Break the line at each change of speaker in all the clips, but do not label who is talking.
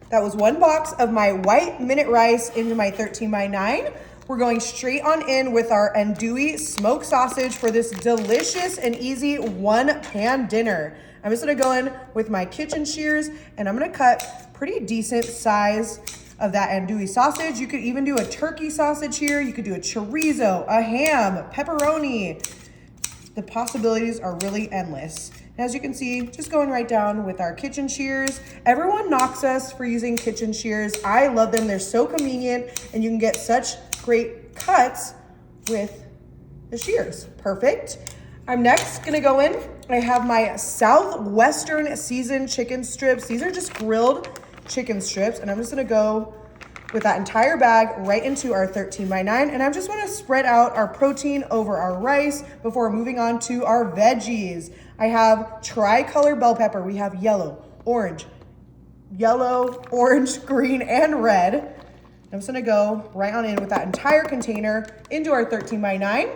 That was 1 box of my white minute rice into my 13 by 9. We're going straight on in with our andouille smoked sausage for this delicious and easy 1-pan dinner. I'm just gonna go in with my kitchen shears and I'm gonna cut pretty decent size of that andouille sausage. You could even do a turkey sausage here. You could do a chorizo, a ham, pepperoni. The possibilities are really endless. And as you can see, just going right down with our kitchen shears. Everyone knocks us for using kitchen shears. I love them. They're so convenient and you can get such great cuts with the shears. Perfect. I'm next gonna go in. I have my Southwestern seasoned chicken strips. These are just grilled chicken strips and I'm just gonna go with that entire bag right into our 13 by 9. And I just wanna spread out our protein over our rice before moving on to our veggies. I have tricolor bell pepper. We have yellow, orange, green, and red. I'm just gonna go right on in with that entire container into our 13 by 9.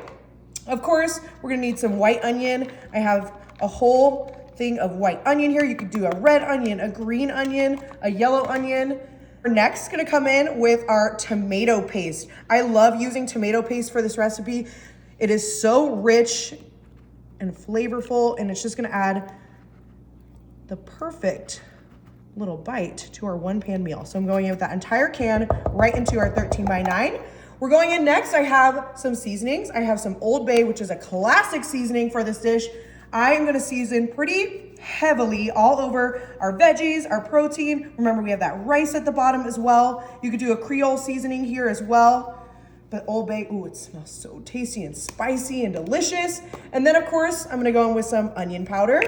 Of course, we're gonna need some white onion. I have a whole thing of white onion here. You could do a red onion, a green onion, a yellow onion. We're next gonna come in with our tomato paste. I love using tomato paste for this recipe. It is so rich and flavorful, and it's just gonna add the perfect little bite to our 1-pan meal. So I'm going in with that entire can right into our 13 by 9. We're going in next. I have some seasonings. I have some Old Bay, which is a classic seasoning for this dish. I am gonna season pretty heavily all over our veggies, our protein. Remember, we have that rice at the bottom as well. You could do a Creole seasoning here as well. But Old Bay, ooh, it smells so tasty and spicy and delicious. And then of course, I'm gonna go in with some onion powder.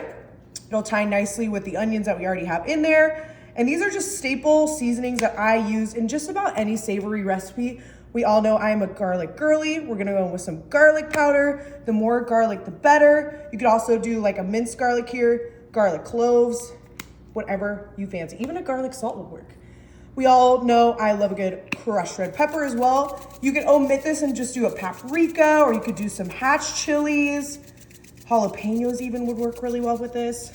It'll tie nicely with the onions that we already have in there. And these are just staple seasonings that I use in just about any savory recipe. We all know I am a garlic girly. We're gonna go in with some garlic powder. The more garlic, the better. You could also do like a minced garlic here, garlic cloves, whatever you fancy. Even a garlic salt would work. We all know I love a good crushed red pepper as well. You could omit this and just do a paprika, or you could do some hatch chilies. Jalapenos even would work really well with this.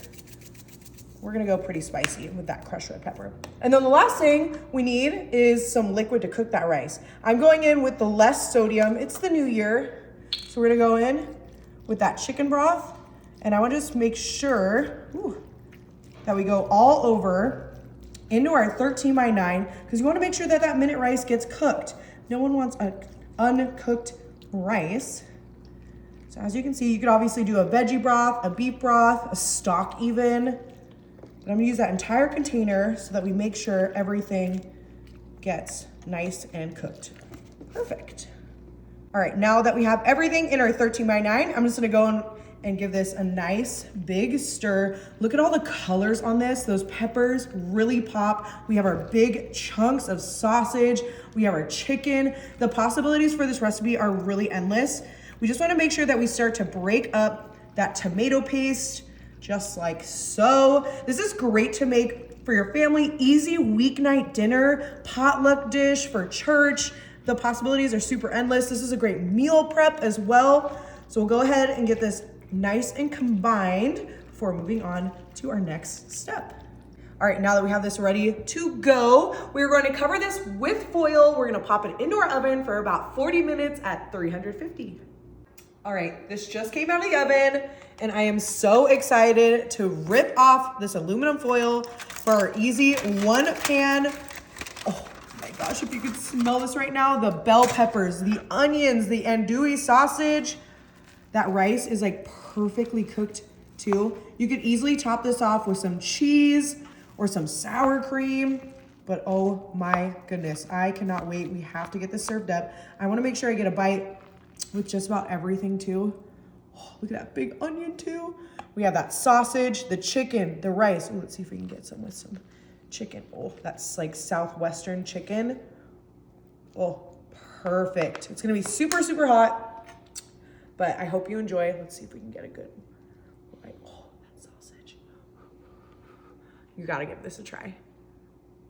We're gonna go pretty spicy with that crushed red pepper. And then the last thing we need is some liquid to cook that rice. I'm going in with the less sodium. It's the new year. So we're gonna go in with that chicken broth. And I wanna just make sure that we go all over into our 13 by 9, because you wanna make sure that that minute rice gets cooked. No one wants an uncooked rice. So as you can see, you could obviously do a veggie broth, a beef broth, a stock even. But I'm gonna use that entire container so that we make sure everything gets nice and cooked. Perfect. All right, now that we have everything in our 13 by 9, I'm just gonna go in and give this a nice big stir. Look at all the colors on this. Those peppers really pop. We have our big chunks of sausage. We have our chicken. The possibilities for this recipe are really endless. We just wanna make sure that we start to break up that tomato paste just like so. This is great to make for your family, easy weeknight dinner, potluck dish for church. The possibilities are super endless. This is a great meal prep as well. So we'll go ahead and get this nice and combined before moving on to our next step. All right, now that we have this ready to go, we're going to cover this with foil. We're gonna pop it into our oven for about 40 minutes at 350. All right, this just came out of the oven and I am so excited to rip off this aluminum foil for our easy 1-pan. Oh my gosh, if you could smell this right now, the bell peppers, the onions, the andouille sausage. That rice is like perfectly cooked too. You could easily top this off with some cheese or some sour cream, but oh my goodness, I cannot wait. We have to get this served up. I wanna make sure I get a bite with just about everything too. Oh, look at that big onion too. We have that sausage, the chicken, the rice. Ooh, let's see if we can get some with some chicken. Oh, that's like Southwestern chicken. Oh, perfect. It's gonna be super, super hot, but I hope you enjoy. Let's see if we can get a good bite. Oh, that sausage. You gotta give this a try.